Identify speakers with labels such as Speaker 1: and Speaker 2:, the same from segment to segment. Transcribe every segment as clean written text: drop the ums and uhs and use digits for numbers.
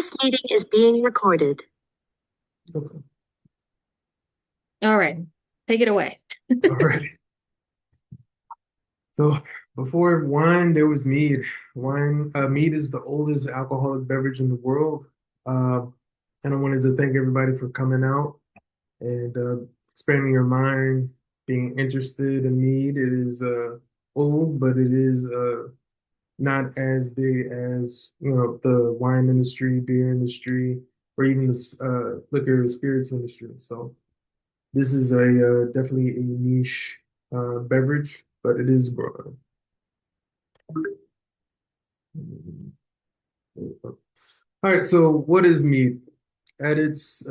Speaker 1: This meeting is being recorded.
Speaker 2: Okay.
Speaker 3: All right, take it away.
Speaker 2: All right. So before wine, there was mead. Mead is the oldest alcoholic beverage in the world. Uh, and I wanted to thank everybody for coming out and expanding your mind, being interested in mead. It is old, but it is not as big as the wine industry, beer industry, or even the liquor and spirits industry. So this is a definitely a niche beverage, but it is growing. All right, so what is mead? At its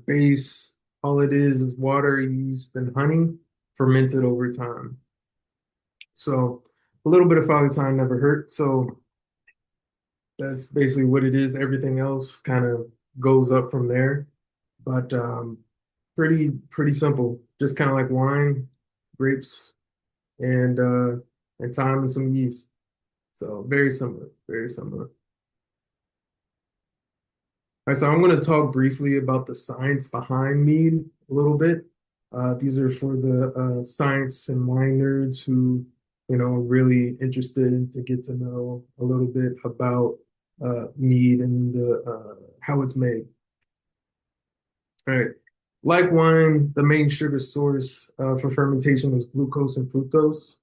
Speaker 2: base, all it is water, yeast, and honey fermented over time. So a little bit of father time never hurt. So that's basically what it is. Everything else kind of goes up from there, but pretty simple. Just kind of like wine, grapes, and time and some yeast. So very similar, very similar. All right, so I'm going to talk briefly about the science behind mead a little bit. These are for the science and wine nerds who, are really interested to get to know a little bit about mead and the how it's made. All right. Like wine, the main sugar source for fermentation is glucose and fructose.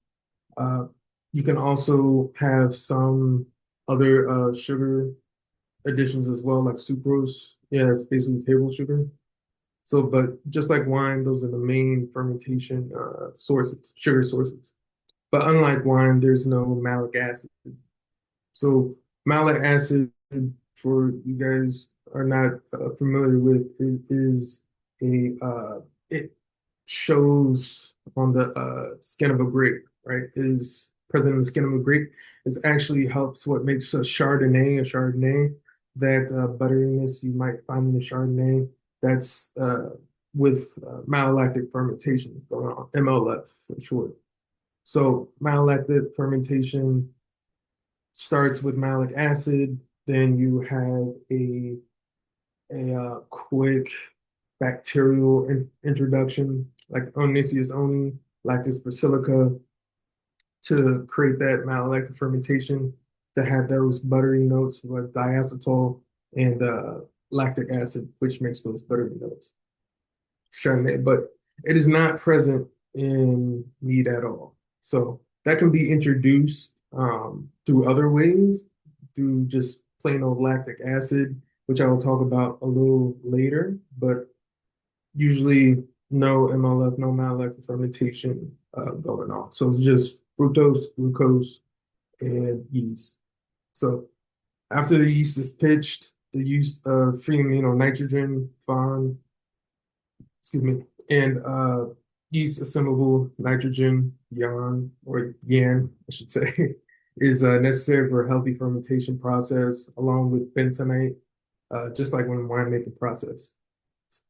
Speaker 2: Uh, you can also have some other sugar additions as well, like sucrose. Yeah, it's basically table sugar. So, but just like wine, those are the main fermentation sources, sugar sources. But unlike wine, there's no malic acid. So, malic acid, for you guys are not familiar with, is a it shows on the skin of a grape, right? Is present in the skin of a grape. It actually helps what makes a Chardonnay. That butteriness you might find in the Chardonnay. That's with malolactic fermentation going on, MLF for short. So malolactic fermentation starts with malic acid. Then you have a quick bacterial introduction, like Omniceus oni, Lactis bacillica, to create that malolactic fermentation to have those buttery notes with diacetyl and lactic acid, which makes those buttery notes. Chardonnay, but it is not present in mead at all. So that can be introduced through other ways, through just plain old lactic acid, which I will talk about a little later, but usually no MLF, no malolactic fermentation going on. So it's just fructose, glucose, and yeast. So after the yeast is pitched, the use of free amino nitrogen, FON, excuse me, and yeast assimilable nitrogen, YAN, or YAN, I should say, is necessary for a healthy fermentation process, along with bentonite, just like when winemaking process.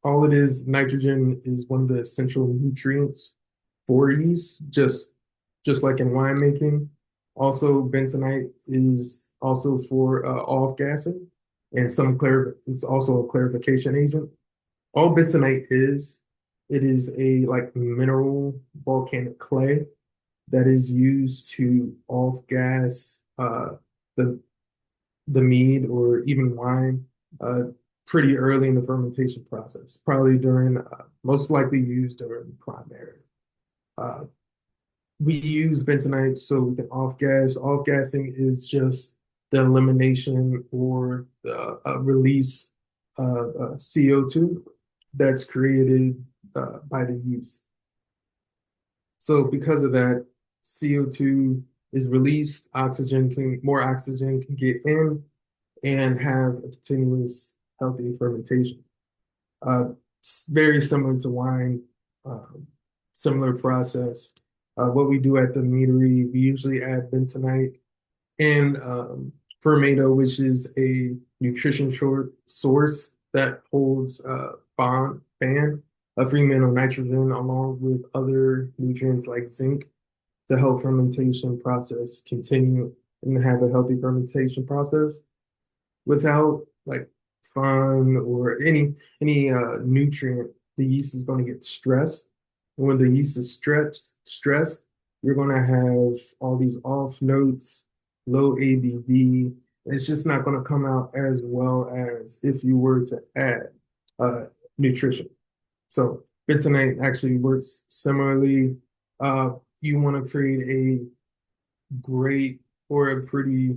Speaker 2: All it is, nitrogen is one of the essential nutrients for yeast, just like in winemaking. Also, bentonite is also for off gassing, and it's also a clarification agent. All bentonite is, it is a like mineral volcanic clay that is used to off gas the the mead or even wine uh, pretty early in the fermentation process, probably during, most likely used during primary. Uh, we use bentonite so we can off gas. Off gassing is just the elimination or the release of CO2 that's created by the yeast. So because of that, CO2 is released, more oxygen can get in and have a continuous healthy fermentation. Uh, Very similar to wine, um, similar process. What we do at the meadery, we usually add bentonite and fermento, which is a nutrition short source that holds fan of free mineral nitrogen along with other nutrients like zinc to help fermentation process continue and have a healthy fermentation process. Without like fun or any nutrient, the yeast is going to get stressed. And when the yeast is stressed, you're going to have all these off notes, low ABV. It's just not going to come out as well as if you were to add uh, nutrition. So bentonite actually works similarly. You want to create a great or a pretty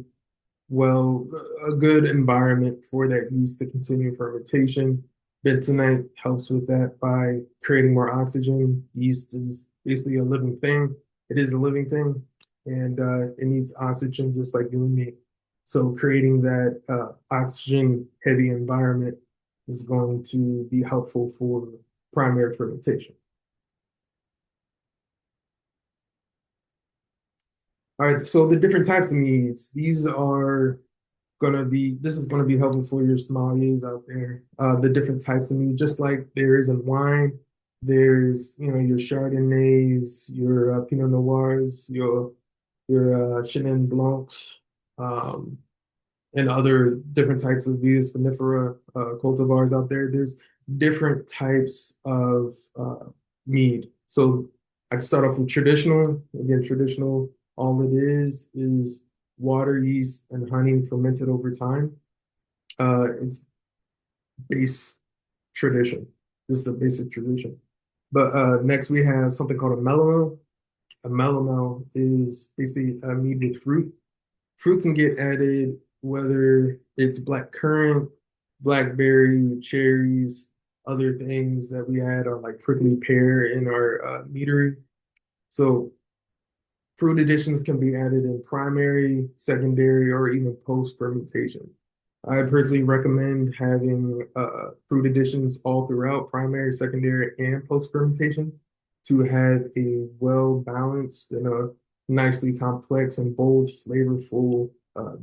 Speaker 2: well, a good environment for that yeast to continue fermentation. Bentonite helps with that by creating more oxygen. Yeast is basically a living thing. It is a living thing, and it needs oxygen just like you and me. So creating that oxygen-heavy environment is going to be helpful for primary fermentation. All right, so the different types of meads, this is gonna be helpful for your sommeliers out there. The different types of mead, just like there is in wine, there's your Chardonnays, your Pinot Noirs, your Chenin Blancs, um, and other different types of Vitis vinifera cultivars out there. There's different types of mead. So I can start off with traditional. Again, traditional, all it is water, yeast, and honey fermented over time. It's base tradition. This is the basic tradition. But next we have something called a melomel. A melomel is basically a mead with fruit. Fruit can get added whether it's black currant, blackberry, cherries, other things that we add are like prickly pear in our meadery. So fruit additions can be added in primary, secondary, or even post fermentation. I personally recommend having fruit additions all throughout primary, secondary, and post fermentation to have a well balanced and a nicely complex and bold, flavorful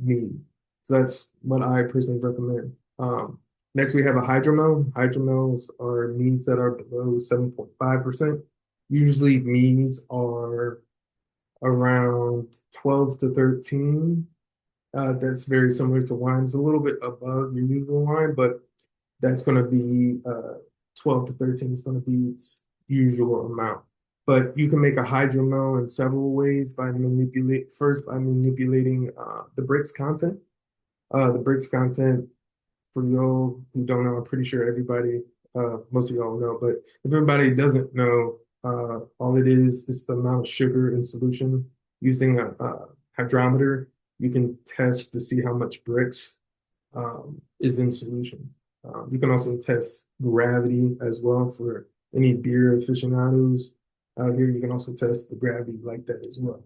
Speaker 2: mead. So that's what I personally recommend. Next, we have a hydromel. Hydromels are meads that are below 7.5%. Usually, meads are around 12 to 13. That's very similar to wine. It's a little bit above your usual wine, but that's going to be 12 to 13 is going to be its usual amount. But you can make a hydromel in several ways by manipulating the Brix content. The Brix content, for y'all who don't know, I'm pretty sure everybody, most of y'all know, but if everybody doesn't know, all it is the amount of sugar in solution. Using a hydrometer, you can test to see how much Brix is in solution. You can also test gravity as well for any beer aficionados out here. You can also test the gravity like that as well.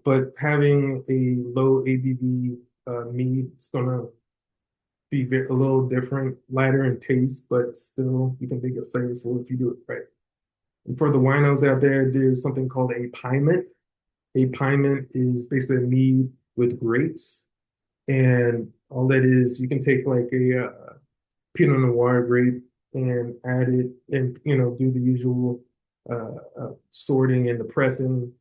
Speaker 2: But having a low ABV mead is gonna be a little different, lighter in taste, but still you can make it flavorful if you do it right. And for the winos out there, there's something called a piment. A piment is basically a mead with grapes, and all that is, you can take like a Pinot Noir grape and add it, and do the usual sorting and the pressing,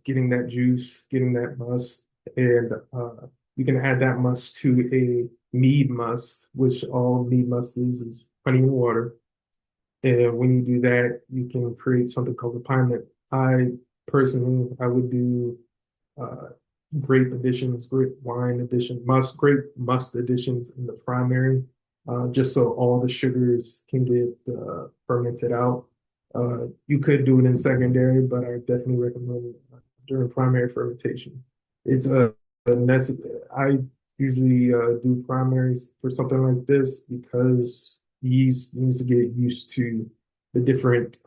Speaker 2: getting that juice, getting that must, and you can add that must to a mead must, which all mead must is honey and water. And when you do that, you can create something called a piment. I personally, I would do uh, grape additions, grape wine addition, grape must additions in the primary, just so all the sugars can get fermented out. You could do it in secondary, but I definitely recommend during primary fermentation. It's a necessary. I usually do primaries for something like this because yeast needs to get used to the different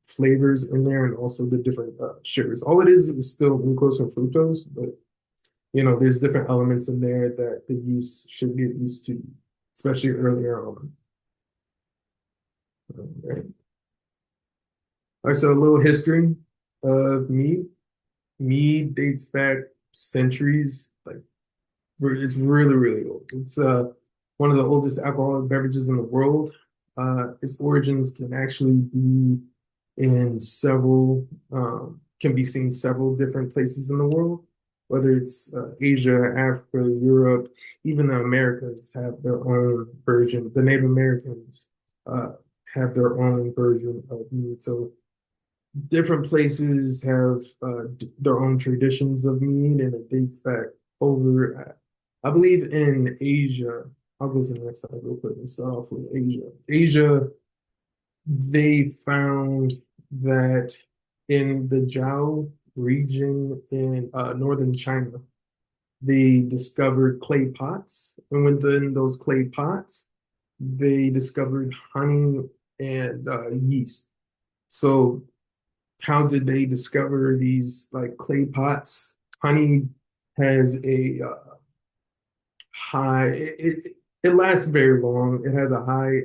Speaker 2: flavors in there and also the different sugars. All it is still glucose and fructose, but there's different elements in there that the yeast should get used to, especially earlier on. All right. All right, so a little history of mead. Mead dates back centuries, like it's really, really old. It's one of the oldest alcoholic beverages in the world. Its origins can actually be in can be seen several different places in the world. whether it's Asia, Africa, Europe, even the Americas have their own version. The Native Americans uh, have their own version of mead. So different places have their own traditions of mead, and it dates back over, I believe, in Asia. I'll go to the next slide real quick and start off with Asia. Asia, they found that in the Zhao region in northern China, they discovered clay pots. And within those clay pots, they discovered honey and yeast. So how did they discover these like clay pots? Honey has a high, it lasts very long. It has a high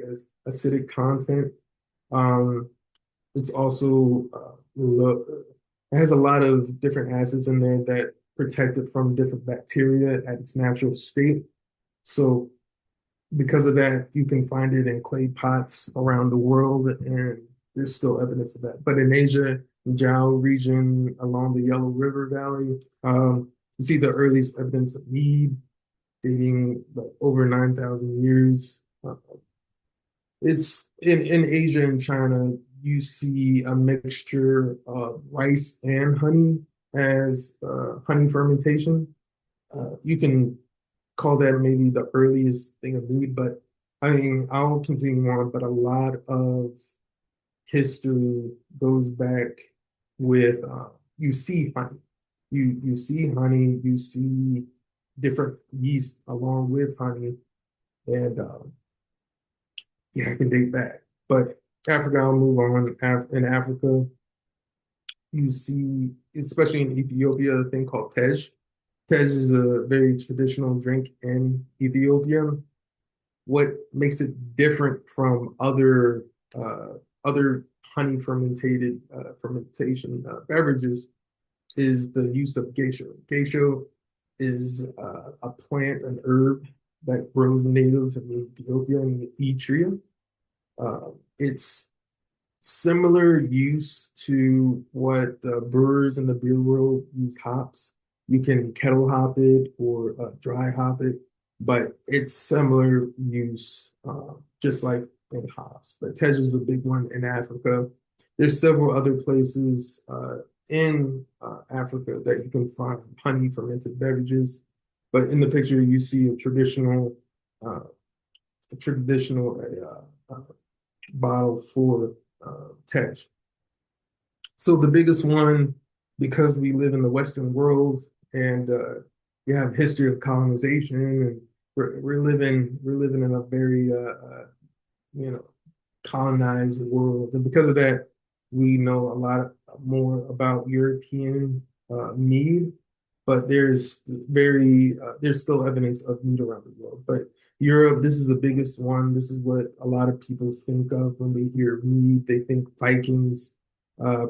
Speaker 2: acidic content. Um, it's also it has a lot of different acids in there that protect it from different bacteria at its natural state. So because of that, you can find it in clay pots around the world, and there's still evidence of that. But in Asia, Zhao region along the Yellow River Valley, you see the earliest evidence of mead dating like over 9,000 years. It's in Asia and China, you see a mixture of rice and honey as honey fermentation. You can call that maybe the earliest thing of mead, but I mean, I'll continue on, but a lot of history goes back with you see honey. You see honey, you see different yeast along with honey, and yeah, I can date back. But Africa, I'll move on. In Africa, you see, especially in Ethiopia, a thing called tej. Tej is a very traditional drink in Ethiopia. What makes it different from other honey fermentation beverages is the use of geisha. Geisha is a plant, an herb that grows native in Ethiopia and Eritrea. It's similar use to what brewers in the beer world use hops. You can kettle hop it or dry hop it, but it's similar use, just like in hops. But Tej is a big one in Africa. There's several other places in Africa that you can find honey fermented beverages. But in the picture, you see uh, a traditional bottle for Tej. So the biggest one, because we live in the Western world and we have history of colonization, and we're living in a very you know colonized world, and because of that, we know a lot more about European mead, but there's still evidence of mead around the world. But Europe, this is the biggest one. This is what a lot of people think of when they hear mead. They think Vikings, uh,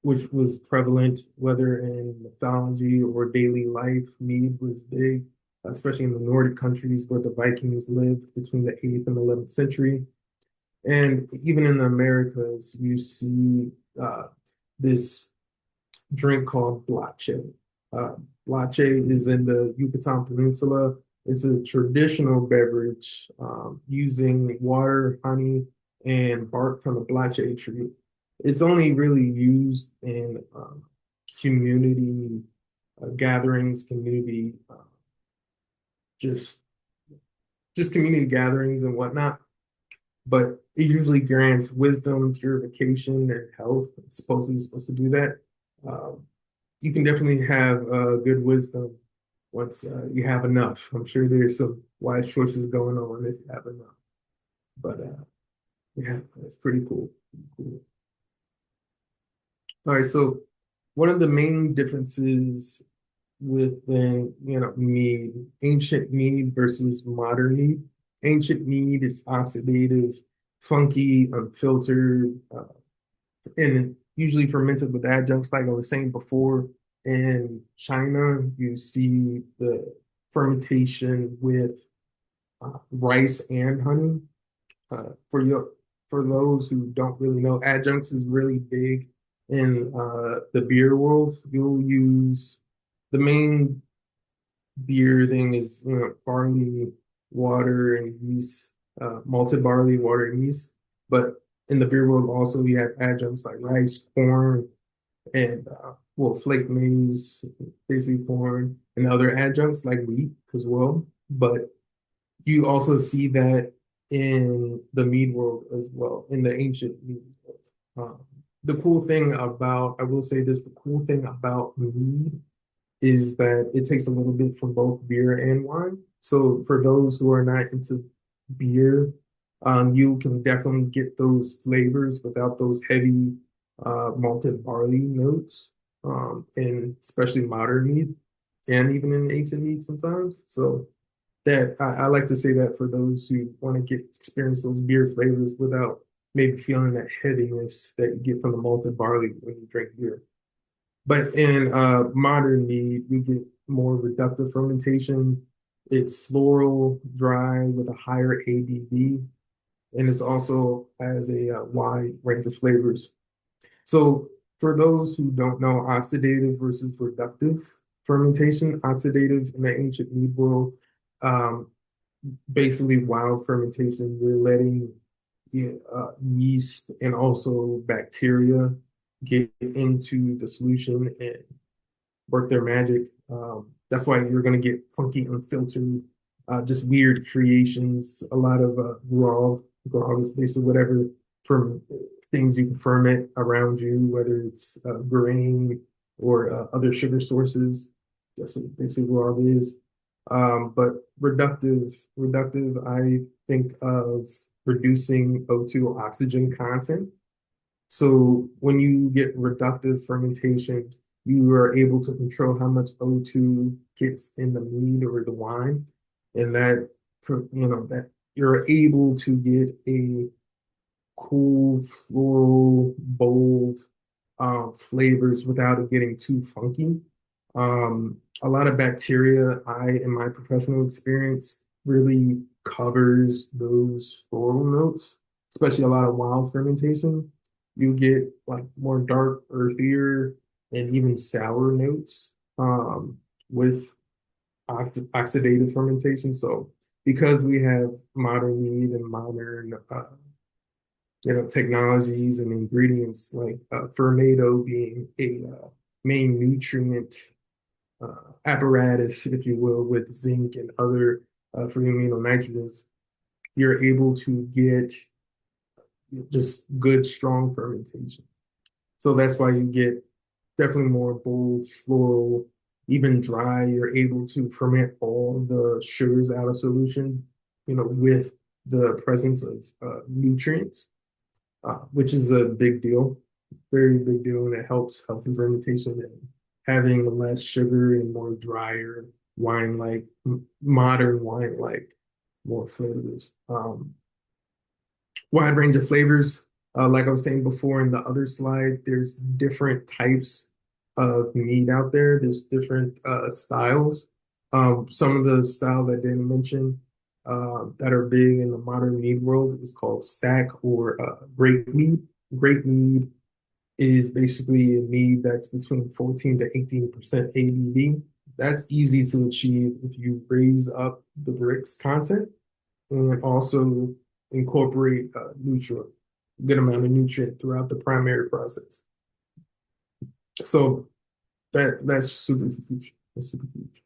Speaker 2: which was prevalent whether in mythology or daily life. Mead was big, especially in the Nordic countries where the Vikings lived between the 8th and 11th century. And even in the Americas, you see this drink called blache. Uh, Blache is in the Yucatan Peninsula. It's a traditional beverage using water, honey, and bark from the blache tree. It's only really used in community gatherings, just community gatherings and whatnot. But it usually grants wisdom, purification, and health. It's supposed to do that. Um, you can definitely have good wisdom once you have enough. I'm sure there's some wise choices going on if you have enough. But yeah, that's pretty cool. Cool. All right, so one of the main differences within mead, ancient mead versus modern mead. Ancient mead is oxidative, funky, unfiltered, and usually fermented with adjuncts, like I was saying before. In China, you see the fermentation with rice and honey. For those who don't really know, adjuncts is really big in the beer world. You'll use the main beer thing is, barley, water, and yeast, malted barley, water, and yeast. But in the beer world, also we have adjuncts like rice, corn, and well, flake maize, basically corn, and other adjuncts like wheat as well. But you also see that in the mead world as well, in the ancient mead world. The cool thing about, I will say this, the cool thing about mead is that it takes a little bit from both beer and wine. So for those who are not into beer, you can definitely get those flavors without those heavy malted barley notes, and especially modern mead and even in ancient mead sometimes. So that I like to say that for those who want to experience those beer flavors without maybe feeling that heaviness that you get from the malted barley when you drink beer. But in modern mead, we get more reductive fermentation. It's floral, dry with a higher ABV, and it's also has a wide range of flavors. So for those who don't know, oxidative versus reductive fermentation, oxidative in the ancient mead world, um, basically wild fermentation. You're letting yeast and also bacteria get into the solution and work their magic. That's why you're going to get funky, unfiltered, just weird creations. A lot of grog is basically whatever from things you can ferment around you, whether it's grain or other sugar sources. That's what basically grog is. But reductive, I think of reducing O2 oxygen content. So when you get reductive fermentation, you are able to control how much O2 gets in the mead or the wine, and that you're able to get a cool, floral, bold flavors without it getting too funky. A lot of bacteria, in my professional experience, really covers those floral notes, especially a lot of wild fermentation. You get like more dark, earthier, and even sour notes with oxidative fermentation. So because we have modern mead and modern technologies and ingredients like fermento being a main nutrient apparatus, if you will, with zinc and other free amino nitrogens, you're able to get just good, strong fermentation. So that's why you get definitely more bold, floral, even dry. You're able to ferment all the sugars out of solution, with the presence of nutrients, which is a big deal, very big deal, and it helps healthy fermentation and having less sugar and more drier wine-like, modern wine-like, more flavors. Wide range of flavors. Like I was saying before in the other slide, there's different types of mead out there. There's different styles. Some of the styles I didn't mention that are big in the modern mead world is called sack or grape mead. Grape mead is basically a mead that's between 14 to 18% ABV. That's easy to achieve if you raise up the bricks content and also incorporate good amount of nutrient throughout the primary process. So that's super huge. That's super huge.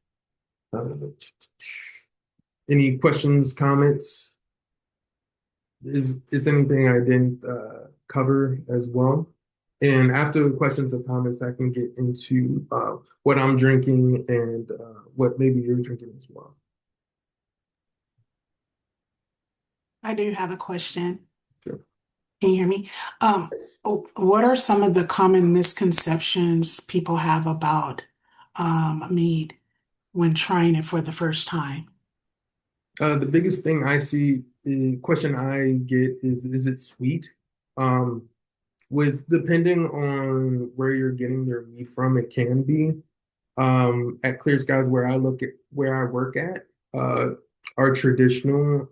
Speaker 2: Any questions, comments? Is anything I didn't cover as well? And after the questions and comments, I can get into what I'm drinking and what maybe you're drinking as well.
Speaker 4: I do have a question.
Speaker 2: Sure.
Speaker 4: Can you hear me? What are some of the common misconceptions people have about mead when trying it for the first time?
Speaker 2: The biggest thing I see, the question I get is it sweet? With depending on where you're getting your meat from, it can be. At Clear Skies, where I work at, our traditional,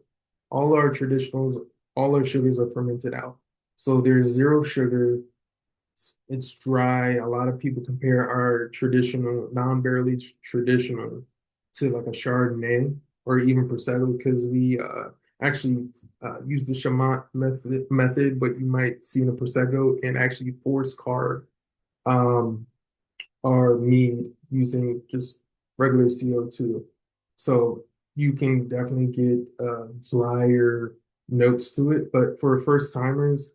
Speaker 2: all our traditionals, all our sugars are fermented out. So there's zero sugar, It's dry. A lot of people compare our traditional, non-barrel traditional to like a Chardonnay or even Prosecco because we actually use the Chamant method, but you might see in a Prosecco and actually force carve um, our mead using just regular CO2. So you can definitely get drier notes to it, but for first timers,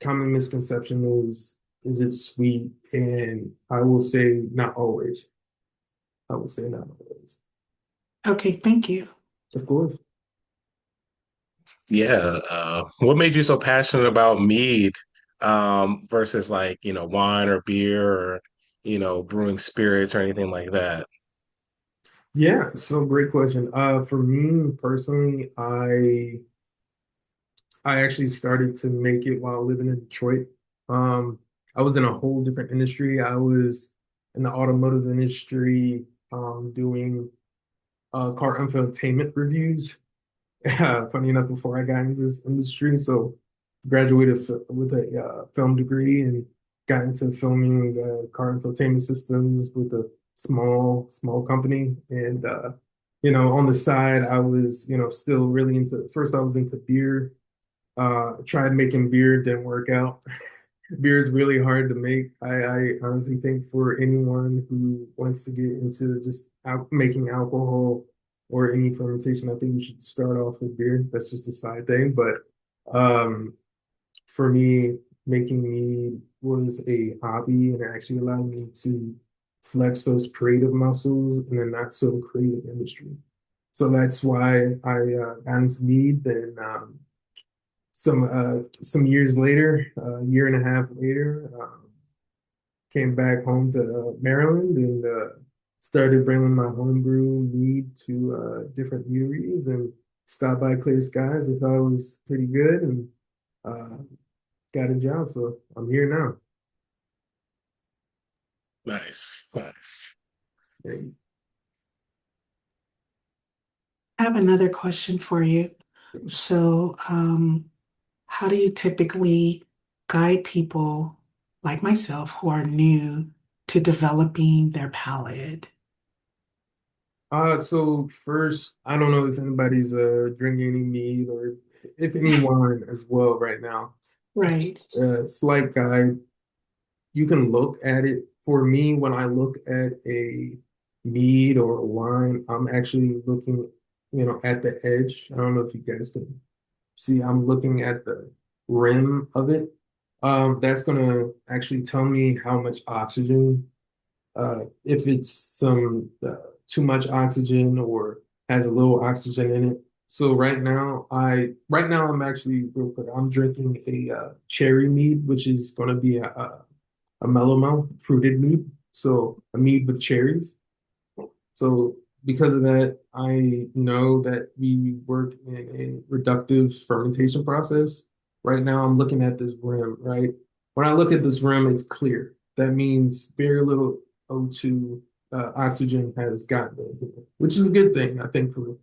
Speaker 2: common misconception is it sweet? And I will say not always. I will say not always.
Speaker 4: Okay, thank you.
Speaker 2: Of course.
Speaker 5: Yeah. What made you so passionate about mead, versus like, wine or beer or, brewing spirits or anything like that?
Speaker 2: Yeah, so great question. For me personally, I actually started to make it while living in Detroit. Um, I was in a whole different industry. I was in the automotive industry, doing car infotainment reviews. Funny enough, before I got into this industry, so graduated with a film degree and got into filming car infotainment systems with a small company. And on the side, I was still really into. First, I was into beer. Tried making beer, didn't work out. Beer is really hard to make. I honestly think for anyone who wants to get into just making alcohol or any fermentation, I think you should start off with beer. That's just a side thing. But um, for me, making mead was a hobby and it actually allowed me to flex those creative muscles in a not so creative industry. So that's why I got into mead. Then some years later, a year and a half later, came back home to Maryland and started bringing my homebrew mead to different meaderies and stopped by Clear Skies. I thought it was pretty good and uh, got a job, so I'm here now.
Speaker 5: Nice, nice.
Speaker 2: Hey,
Speaker 4: I have another question for you. So, how do you typically guide people like myself who are new to developing their palate?
Speaker 2: so first, I don't know if anybody's drinking any mead or if any wine as well right now.
Speaker 4: Right.
Speaker 2: Slight guide. You can look at it. For me, when I look at a mead or a wine, I'm actually looking, at the edge. I don't know if you guys can see, I'm looking at the rim of it. That's gonna actually tell me how much oxygen, if it's some too much oxygen or has a little oxygen in it. So right now I'm actually real quick. I'm drinking a cherry mead, which is gonna be a mellow fruited mead. So a mead with cherries. So because of that, I know that we work in a reductive fermentation process. Right now, I'm looking at this rim, right? When I look at this rim, it's clear. That means very little O2 oxygen has gotten in here, which is a good thing, I think, for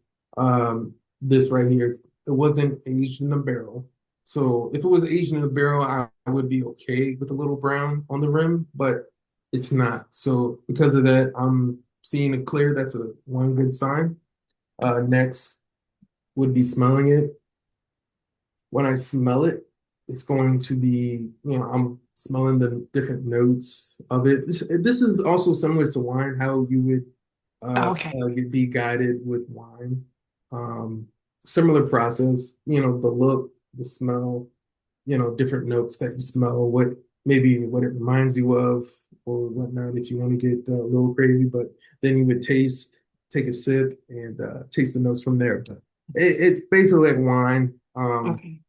Speaker 2: this right here. It wasn't aged in a barrel. So if it was aged in a barrel, I would be okay with a little brown on the rim, but it's not. So because of that, I'm seeing it clear. That's a one good sign. Next would be smelling it. When I smell it, it's going to be, I'm smelling the different notes of it. This is also similar to wine, how you would
Speaker 4: Okay.
Speaker 2: be guided with wine. Um, Similar process, the look, the smell, different notes that you smell, what it reminds you of or whatnot if you want to get a little crazy. But then you would take a sip and taste the notes from there. But it's basically like wine.
Speaker 4: Okay.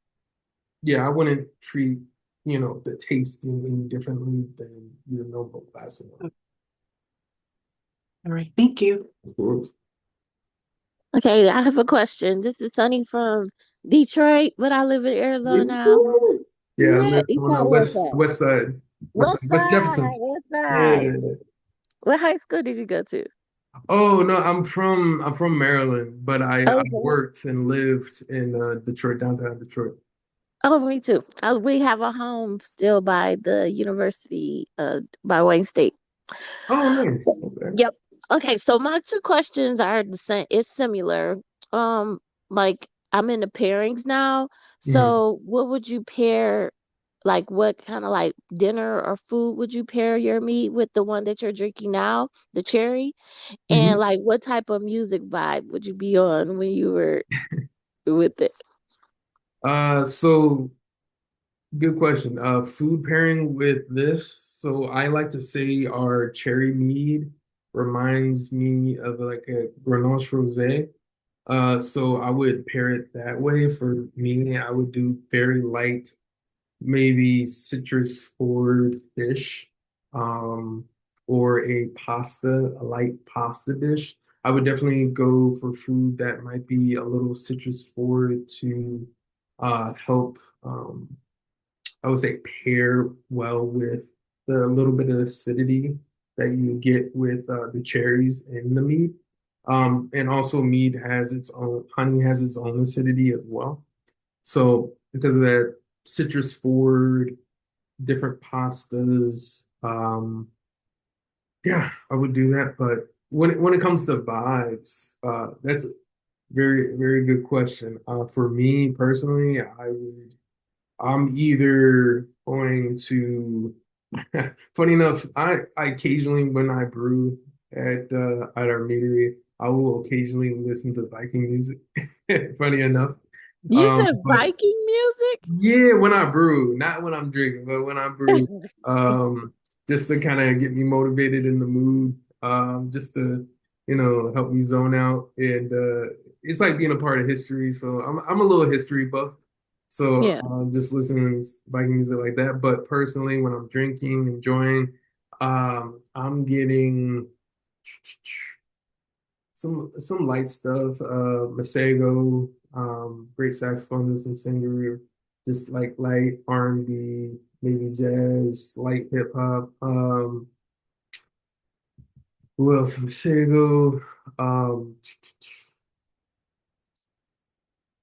Speaker 2: Yeah, I wouldn't treat, the tasting any differently than your normal glass of wine.
Speaker 4: All right. Thank you.
Speaker 2: Of course.
Speaker 6: Okay, I have a question. This is Sunny from Detroit, but I live in Arizona now.
Speaker 2: Yeah, I
Speaker 6: Yeah,
Speaker 2: live on the
Speaker 6: Detroit, what's that?
Speaker 2: west side,
Speaker 6: West
Speaker 2: West
Speaker 6: side,
Speaker 2: Jefferson.
Speaker 6: west side.
Speaker 2: Yeah.
Speaker 6: What high school did you go to?
Speaker 2: Oh no, I'm from Maryland, but I
Speaker 6: Okay.
Speaker 2: worked and lived in Detroit, downtown Detroit.
Speaker 6: Oh, me too. We have a home still by the university, by Wayne State.
Speaker 2: Oh, nice. Okay.
Speaker 6: Yep. Okay, so my two questions are the same. It's similar. Um, like I'm in the pairings now.
Speaker 2: Mhm.
Speaker 6: So what would you pair, like what kind of like dinner or food would you pair your meat with the one that you're drinking now, the cherry? And
Speaker 2: Mhm.
Speaker 6: like what type of music vibe would you be on when you were with it?
Speaker 2: So good question. Food pairing with this. So I like to say our cherry mead reminds me of like a Grenache rosé. So I would pair it that way for me. I would do very light, maybe citrus forward fish, um, or a light pasta dish. I would definitely go for food that might be a little citrus forward to help, I would say, pair well with the little bit of acidity that you get with the cherries in the mead. And also, honey has its own acidity as well. So because of that citrus forward, different pastas, yeah, I would do that. But when it comes to vibes, that's a very, very good question. For me personally, I'm either going to, funny enough, I occasionally when I brew at our meadery, I will occasionally listen to Viking music. Funny enough.
Speaker 6: You said
Speaker 2: But
Speaker 6: Viking music?
Speaker 2: yeah, when I brew, not when I'm drinking, but when I brew, um, just to kind of get me motivated in the mood, just to, help me zone out. And it's like being a part of history. So I'm a little history buff. So
Speaker 6: Yeah.
Speaker 2: just listening to Viking music like that. But personally, when I'm drinking, enjoying, I'm getting some light stuff. Masego, great saxophonist and singer, just like light R&B, maybe jazz, light hip hop. Who else? Masego. Um,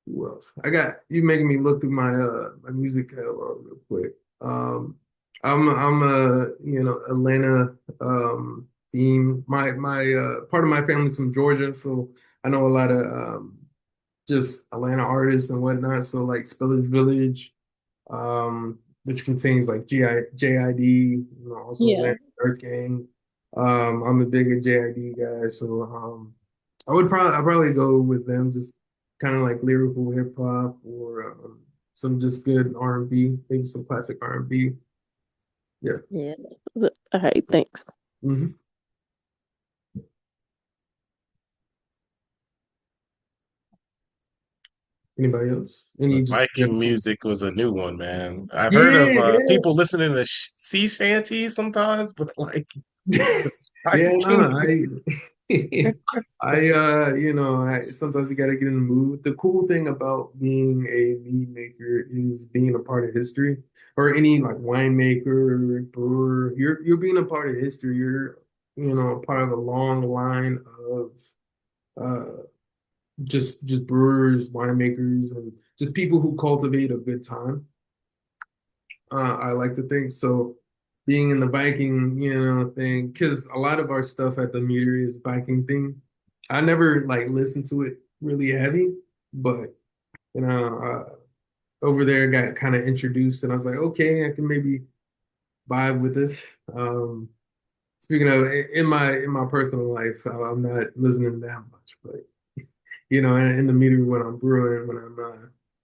Speaker 2: who else? I got you making me look through my music catalog real quick. Um, I'm a Atlanta theme. My part of my family's from Georgia, so I know a lot of just Atlanta artists and whatnot. So like Spillage Village, which contains like JID, also
Speaker 6: Yeah.
Speaker 2: Atlanta Earth Gang. I'm a bigger JID guy, so I'd probably go with them, just kind of like lyrical hip hop or some just good R&B, maybe some classic R&B. Yeah.
Speaker 6: Yeah. All right, thanks.
Speaker 2: hmm Anybody else?
Speaker 5: The
Speaker 2: Any just
Speaker 5: Viking
Speaker 2: general?
Speaker 5: music was a new one, man. I've heard of
Speaker 2: Yeah, yeah.
Speaker 5: people listening to sea shanties sometimes, but like the
Speaker 2: Yeah,
Speaker 5: Viking
Speaker 2: no, sometimes you gotta get in the mood. The cool thing about being a mead maker is being a part of history, or any like winemaker, brewer. You're being a part of history. You're, part of a long line of uh just brewers, winemakers, and just people who cultivate a good time. I like to think so. Being in the Viking, thing, because a lot of our stuff at the meter is Viking thing. I never like listened to it really heavy, but over there got kind of introduced, and I was like, okay, I can maybe vibe with this. Um, Speaking of in my personal life, I'm not listening that much, but in the meter when I'm brewing,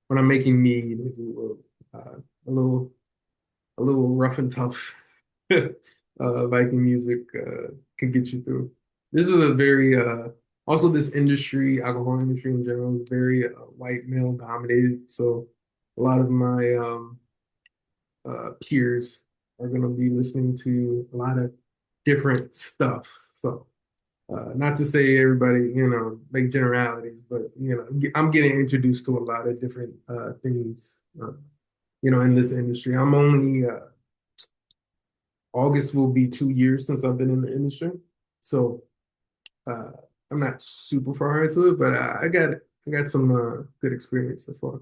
Speaker 2: when I'm making mead, if you will, a little rough and tough Viking music can get you through. This is a very also this industry, alcohol industry in general, is very white male dominated. So a lot of my peers are going to be listening to a lot of different stuff. So not to say everybody, make generalities, but I'm getting introduced to a lot of different things, in this industry. I'm only August will be 2 years since I've been in the industry. So uh, I'm not super far into it, but I got some good experience so far.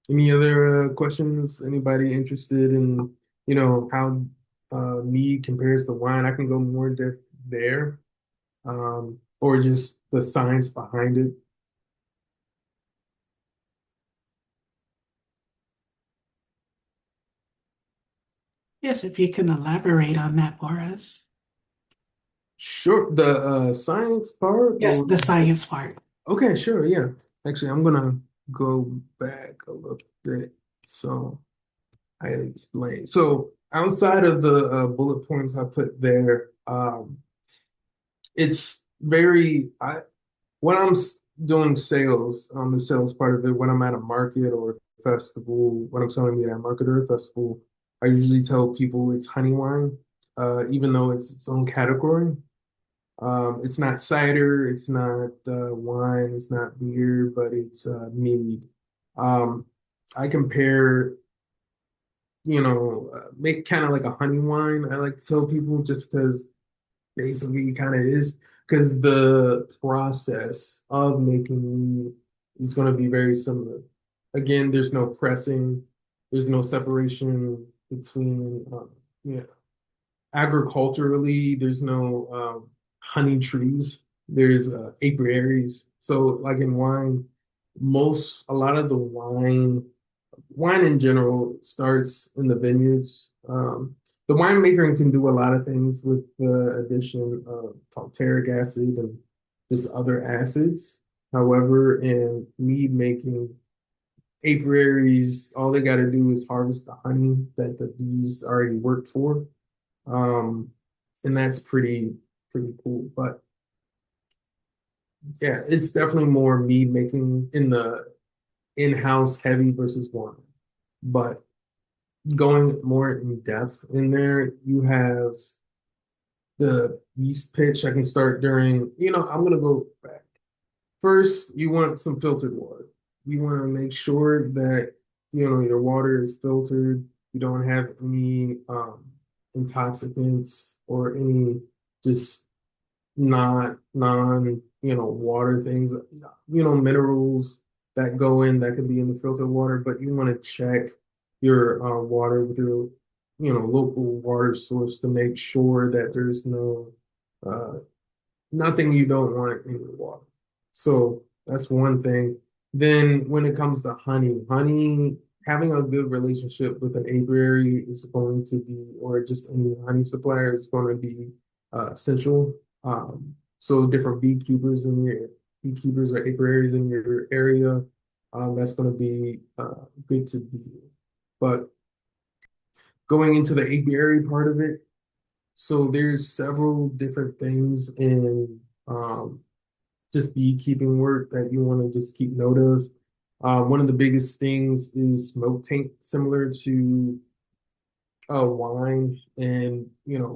Speaker 2: Any other questions? Anybody interested in, how mead compares to wine? I can go more in depth there, or just the science behind it.
Speaker 4: Yes, if you can elaborate on that for us.
Speaker 2: Sure. The science part,
Speaker 4: Yes,
Speaker 2: or
Speaker 4: the science part.
Speaker 2: okay, sure, yeah. Actually, I'm gonna go back a little bit. So I gotta explain. So outside of the bullet points I put there, it's very when doing sales, the sales part of it, when I'm at a market or a festival, when I'm selling it at a market or a festival, I usually tell people it's honey wine, even though it's its own category. It's not cider, it's not wine, it's not beer, but it's mead. Um, I compare, make kind of like a honey wine. I like to tell people just because basically it kind of is, because the process of making mead is going to be very similar. Again, there's no pressing, there's no separation between, yeah, agriculturally, there's no honey trees. There's apiaries. So, like in wine, a lot of the wine in general starts in the vineyards. The winemaker can do a lot of things with the addition of tartaric acid and just other acids. However, in mead making, apiaries, all they got to do is harvest the honey that the bees already worked for, and that's pretty cool. But yeah, it's definitely more mead making in the in-house heavy versus wine. But going more in depth in there, you have the yeast pitch. I can start during, I'm gonna go back. First, you want some filtered water. You want to make sure that your water is filtered. You don't have any intoxicants or any just not non water things, minerals that go in that could be in the filtered water. But you want to check your water with your local water source to make sure that there's no uh, nothing you don't want in your water. So that's one thing. Then when it comes to honey, having a good relationship with an apiary is going to be, or just any honey supplier is going to be essential. So different beekeepers or apiaries in your area, that's going to be good to be. But going into the apiary part of it, so there's several different things in just beekeeping work that you want to just keep note of. One of the biggest things is smoke taint, similar to wine. And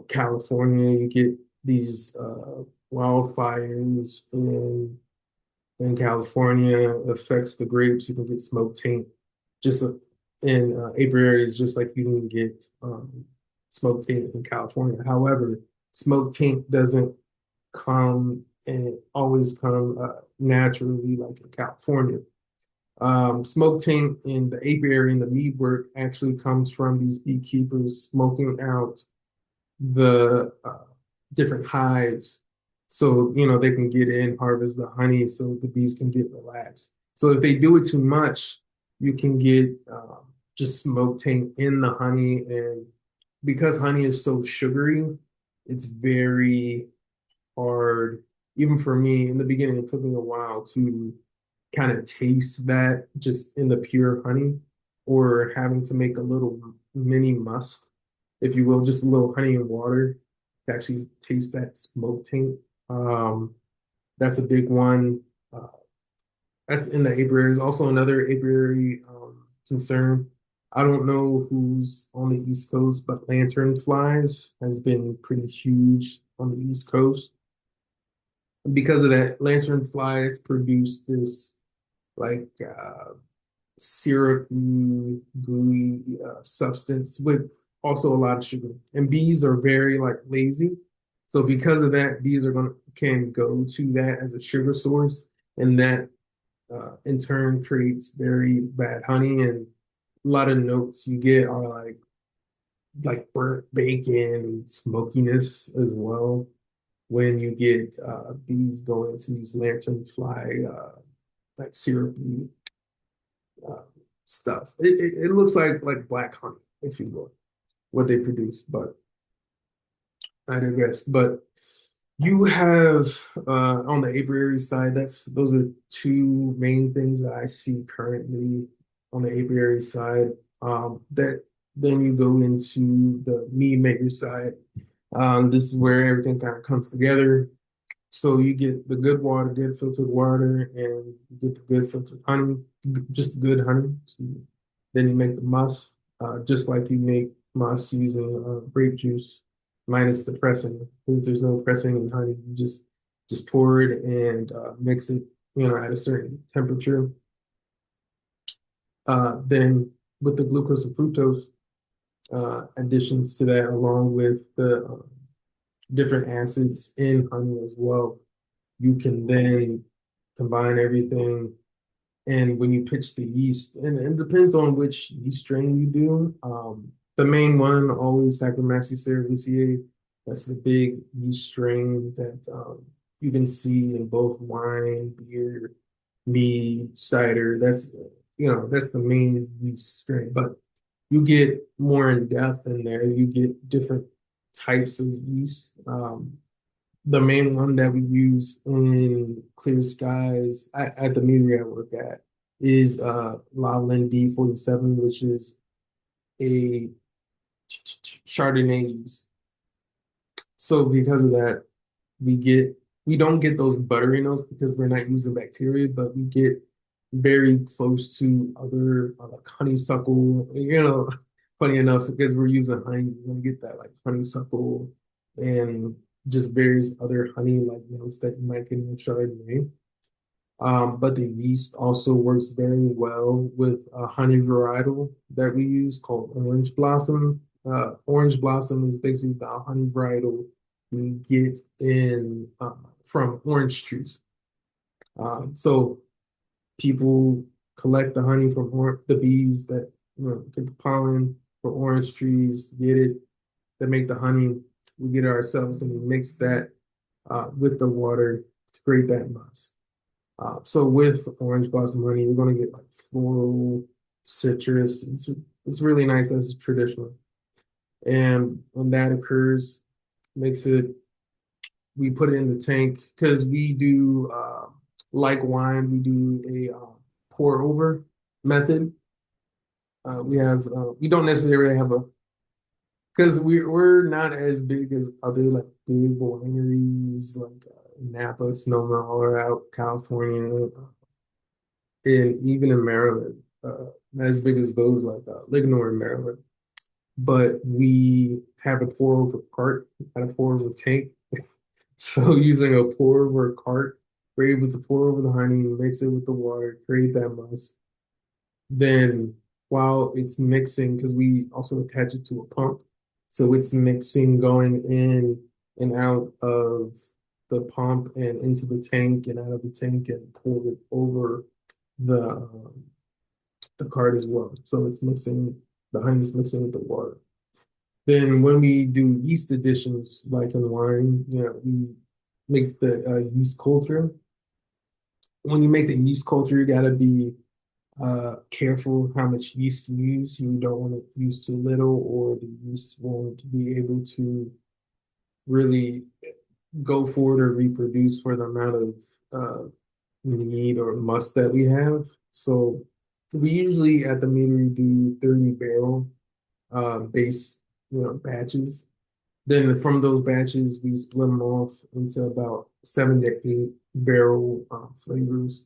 Speaker 2: California, you get these wildfires in California affects the grapes. You can get smoke taint just in apiaries, just like you can get smoke taint in California. However, smoke taint doesn't come and always come naturally like in California. Smoke taint in the apiary and the mead work actually comes from these beekeepers smoking out the different hives, so they can get in, harvest the honey, so the bees can get relaxed. So if they do it too much, you can get just smoke taint in the honey, and because honey is so sugary, it's very hard. Even for me, in the beginning, it took me a while to kind of taste that just in the pure honey, or having to make a little mini must, if you will, just a little honey and water to actually taste that smoke taint. Um, that's a big one. Uh, that's in the apiaries. Also, another apiary concern. I don't know who's on the East Coast, but lantern flies has been pretty huge on the East Coast. Because of that, lantern flies produce this like syrupy, gooey substance with also a lot of sugar. And bees are very like lazy. So because of that, bees can go to that as a sugar source, and that in turn creates very bad honey, and a lot of notes you get are like burnt bacon and smokiness as well when you get bees going into these lanternfly like syrupy uh, stuff. It looks like black honey, if you will, what they produce, but I digress. But you have on the apiary side, those are two main things that I see currently on the apiary side. That then you go into the mead maker side. This is where everything kind of comes together. So you get the good water, good filtered water, and you get the good filtered honey, just good honey. Then you make the must, just like you make must using grape juice minus the pressing, because there's no pressing in honey. You just pour it and mix it, at a certain temperature. Then with the glucose and fructose additions to that, along with the different acids in honey as well, you can then combine everything. And when you pitch the yeast, and it depends on which yeast strain you do. The main one, always Saccharomyces cerevisiae. That's the big yeast strain that you can see in both wine, beer, mead, cider. That's the main yeast strain. But you get more in depth in there. You get different types of yeast. The main one that we use in Clear Skies at the meadery I work at is Lowland D47, which is a Chardonnay yeast. So because of that, we don't get those buttery notes because we're not using bacteria, but we get very close to other like honeysuckle. Funny enough, because we're using honey, we're gonna get that like honeysuckle and just various other honey-like notes that you might get in Chardonnay. But the yeast also works very well with a honey varietal that we use called Orange Blossom. Orange Blossom is basically the honey varietal we get in from orange trees. So people collect the honey from the bees that get the pollen for orange trees, get it, that make the honey. We get it ourselves and we mix that with the water to create that must. So with orange blossom honey, you're going to get like floral, citrus. It's really nice as traditional. And when that occurs, we put it in the tank because we do, like wine, we do a pour over method. We don't necessarily have because we're not as big as other like big wineries like Napa, Sonoma, all out California, and even in Maryland, not as big as those like Lignor in Maryland. But we have a pour over cart and a pour over tank. So using a pour over cart, we're able to pour over the honey, mix it with the water, create that must. Then while it's mixing, because we also attach it to a pump, so it's mixing going in and out of the pump and into the tank and out of the tank and pour it over the cart as well. So it's mixing, the honey's mixing with the water. Then when we do yeast additions, like in wine, we make the yeast culture. When you make the yeast culture, you gotta be careful how much yeast you use. You don't want to use too little, or the yeast won't be able to really go forward or reproduce for the amount of mead or must that we have. So we usually at the meadery do 30 barrel base batches. Then from those batches, we split them off into about 7 to 8 barrel flavors.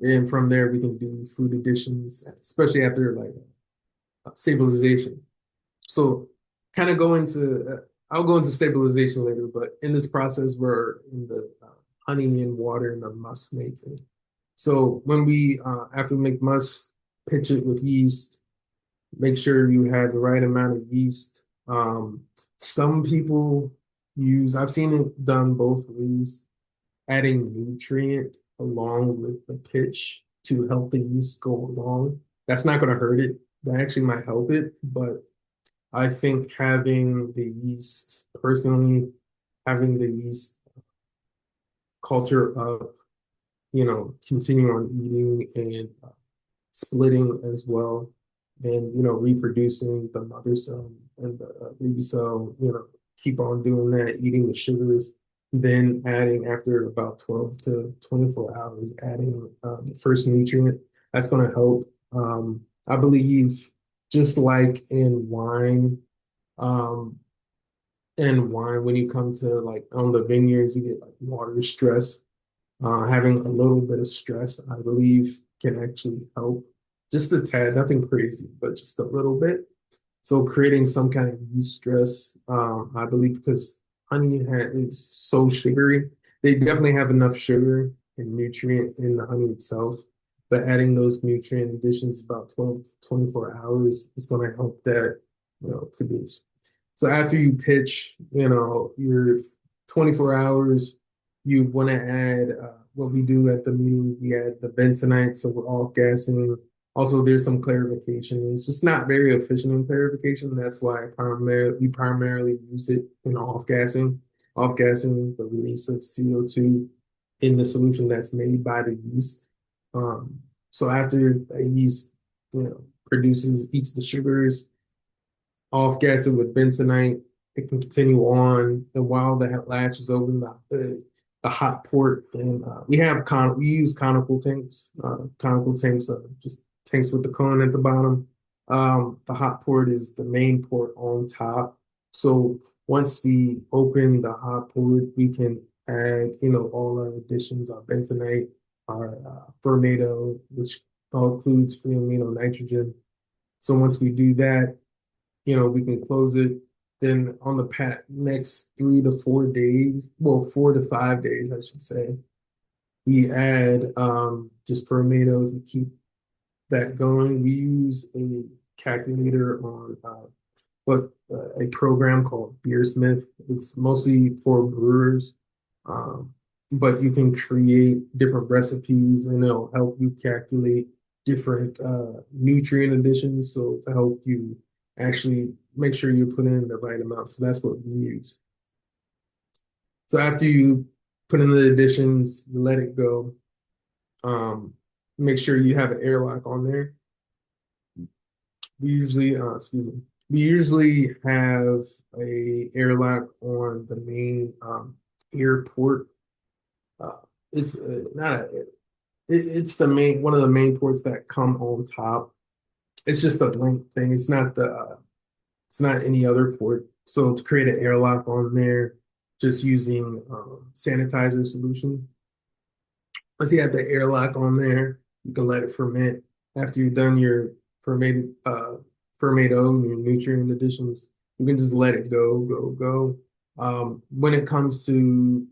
Speaker 2: And from there, we can do fruit additions, especially after like stabilization. So kind of I'll go into stabilization later, but in this process, we're in the honey and water and the must making. So when after we make must, pitch it with yeast, make sure you have the right amount of yeast. Some people I've seen it done both ways, adding nutrient along with the pitch to help the yeast go along. That's not going to hurt it. That actually might help it, but I think having the yeast, personally, having the yeast culture up, continue on eating and splitting as well, and reproducing the mother cell and the baby cell, keep on doing that, eating the sugars, then adding after about 12 to 24 hours, adding the first nutrient. That's going to help. I believe just like um, in wine, when you come to like on the vineyards, you get like water stress. Having a little bit of stress, I believe, can actually help. Just a tad, nothing crazy, but just a little bit. So creating some kind of yeast stress, I believe, because is so sugary. They definitely have enough sugar and nutrient in the honey itself, but adding those nutrient additions about 12 to 24 hours is going to help that, produce. So after you pitch, your 24 hours, you want to add what we do at the meeting. We add the bentonite, so we're off gassing. Also, there's some clarification. It's just not very efficient in clarification. That's why we primarily use it in off gassing. Off gassing, the release of CO2 in the solution that's made by the yeast. So after the yeast, eats the sugars, off gas it with bentonite. It can continue on, and while the latch is open, the hot port, and we use conical tanks. Conical tanks are just tanks with the cone at the bottom. The hot port is the main port on top. So once we open the hot port, we can add, all our additions, our bentonite, our fermento, which all includes free amino nitrogen. So once we do that, we can close it. Then on the next 3 to 4 days, well, 4 to 5 days, I should say, we add just fermentos to keep that going. We use a calculator on a program called Beersmith. It's mostly for brewers, but you can create different recipes and it'll help you calculate different nutrient additions. So to help you actually make sure you put in the right amount. So that's what we use. So after you put in the additions, you let it go. Make sure you have an airlock on there. We usually have a airlock on the main airport. It's not a it's the main one of the main ports that come on top. It's just a blank thing. It's not any other port. So to create an airlock on there, just using sanitizer solution. Once you have the airlock on there, you can let it ferment. After you've done your fermento and your nutrient additions, you can just let it go. When it comes to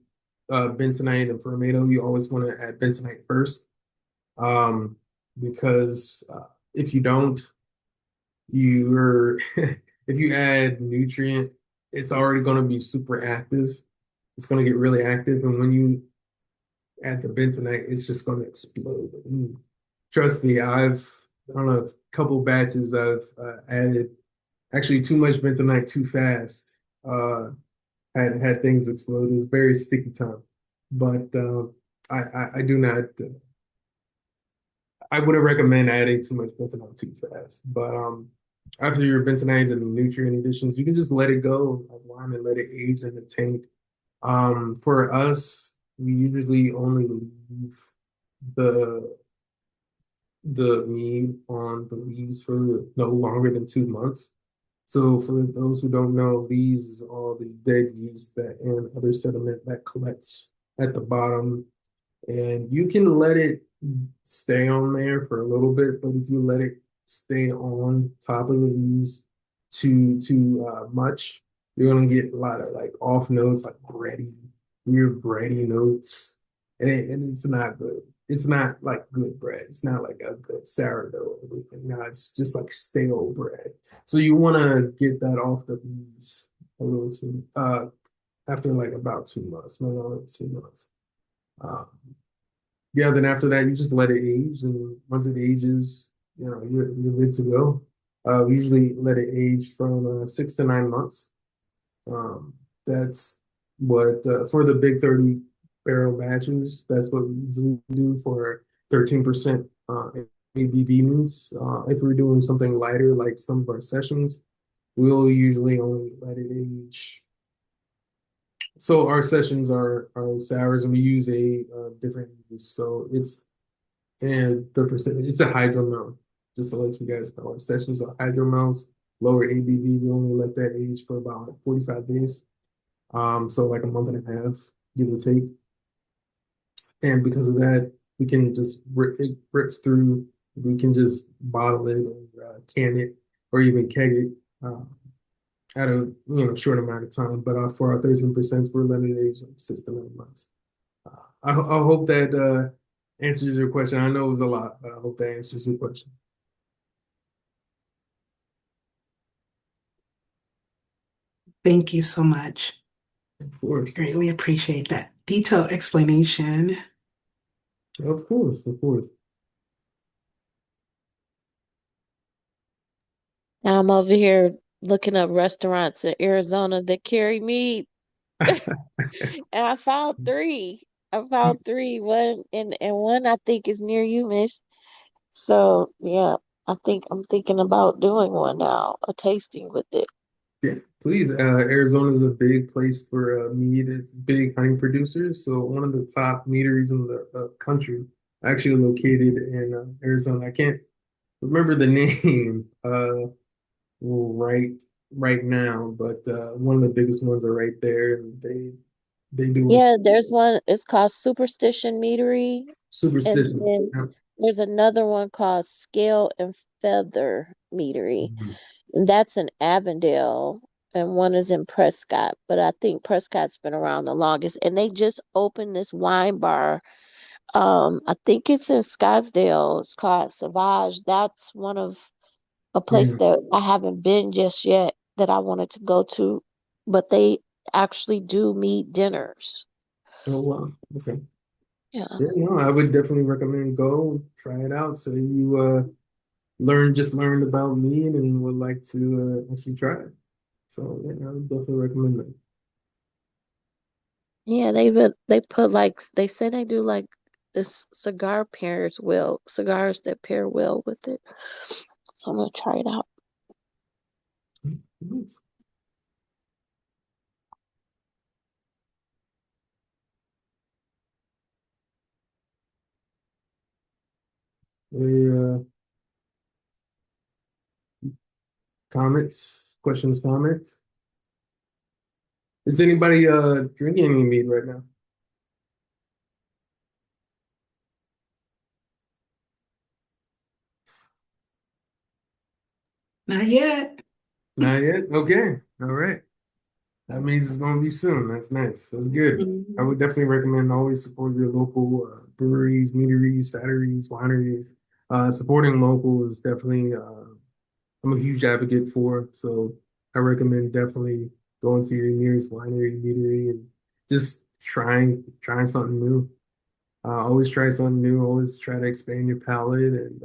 Speaker 2: bentonite and fermento, you always want to add bentonite first, because if you don't, if you add nutrient, it's already going to be super active. It's going to get really active, and when you add the bentonite, it's just going to explode. And trust me, I've on a couple batches I've added actually too much bentonite too fast. Had things explode. It was very sticky time, but I do not. I wouldn't recommend adding too much bentonite too fast. But after your bentonite and nutrient additions, you can just let it go and let it age in the tank. For us, we usually only leave the mead on the lees for no longer than 2 months. So for those who don't know, lees is all the dead yeast and other sediment that collects at the bottom. And you can let it stay on there for a little bit, but if you let it stay on top of the lees too much, you're gonna get a lot of like off notes, like weird bready notes, and it's not good. It's not like good bread. It's not like a good sourdough or anything. No, it's just like stale bread. So you want to get that off the lees a little too after like about 2 months, no longer than 2 months. yeah, then after that, you just let it age, and once it ages, you're good to go. We usually let it age from 6 to 9 months. Um, that's what for the big 30 barrel batches. That's what we usually do for 13% ABV meats. If we're doing something lighter, like some of our sessions, we'll usually only let it age. So our sessions are sours, and we use a different yeast. So it's and the percentage it's a hydromel. Just to let you guys know, our sessions are hydromels, lower ABV. We only let that age for about 45 days. So like a month and a half, give or take. And because of that, we can just it rips through. We can just bottle it or can it or even keg it uh, at a short amount of time. But for our 13%, we're letting it age like 6 to 9 months. I hope that answers your question. I know it was a lot, but I hope that answers your question.
Speaker 4: Thank you so much.
Speaker 2: Of course,
Speaker 4: Greatly appreciate that detailed explanation.
Speaker 2: of course, of course.
Speaker 6: Now I'm over here looking up restaurants in Arizona that carry meat, and I found three. I found three. One and one I think is near you, Mish. So yeah, I think I'm thinking about doing one now, a tasting with it.
Speaker 2: Yeah, please. Arizona is a big place for mead. It's big honey producers. So one of the top meaderies in the country, actually located in Arizona. I can't remember the name right right now, but one of the biggest ones are right there, and they do
Speaker 6: Yeah, there's one. It's called Superstition Meadery, and
Speaker 2: superstition.
Speaker 6: then
Speaker 2: Yeah.
Speaker 6: there's another one called Scale and Feather Meadery.
Speaker 2: Mhm.
Speaker 6: And that's in Avondale, and one is in Prescott. But I think Prescott's been around the longest. And they just opened this wine bar. I think it's in Scottsdale. It's called Savage. That's one of a place
Speaker 2: Mhm.
Speaker 6: that I haven't been just yet that I wanted to go to. But they actually do meat dinners.
Speaker 2: Oh wow. Okay.
Speaker 6: Yeah.
Speaker 2: Yeah, no, I would definitely recommend go try it out. So you just learned about me and would like to actually try it. So yeah, I would definitely recommend that.
Speaker 6: Yeah, they put like they say they do like this cigars that pair well with it. So I'm gonna try it out.
Speaker 2: Nice. Any comments, questions, comments? Is anybody drinking any mead right now?
Speaker 4: Not yet.
Speaker 2: Not yet? Okay. All right. That means it's going to be soon. That's nice. That's good. I would definitely recommend always support your local breweries, meaderies, cideries, wineries. Supporting local is definitely, I'm a huge advocate for. So I recommend definitely going to your nearest winery, meadery, and just trying something new. Always try something new. Always try to expand your palate, and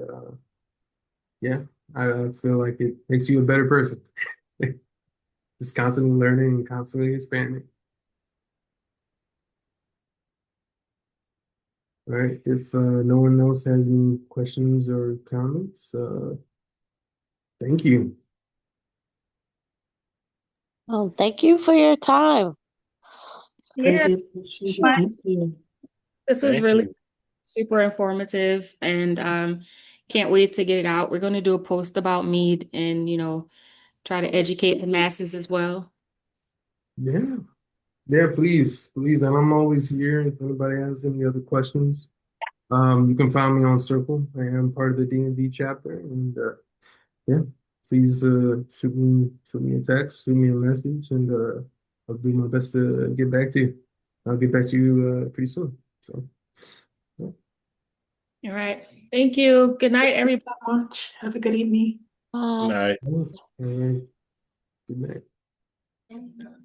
Speaker 2: yeah, I feel like it makes you a better person. Just constantly learning and constantly expanding. All right. If no one else has any questions or comments, thank you.
Speaker 6: Thank you for your time.
Speaker 3: Yeah,
Speaker 4: Greatly appreciate it.
Speaker 3: fine.
Speaker 4: Thank you.
Speaker 3: This was
Speaker 5: Thank
Speaker 3: really
Speaker 5: you.
Speaker 3: super informative and can't wait to get it out. We're going to do a post about mead and, try to educate the masses as well.
Speaker 2: Yeah. Yeah, please, please. And I'm always here if anybody has any other questions. You can find me on Circle. I am part of the D&D chapter. And yeah, please shoot me a text, shoot me a message, and I'll do my best to get back to you. I'll get back to you pretty soon. So, yeah.
Speaker 3: All right. Thank you. Good night, everybody.
Speaker 4: Much. Have a good evening.
Speaker 6: Bye.
Speaker 5: Night.
Speaker 2: All right. Good night.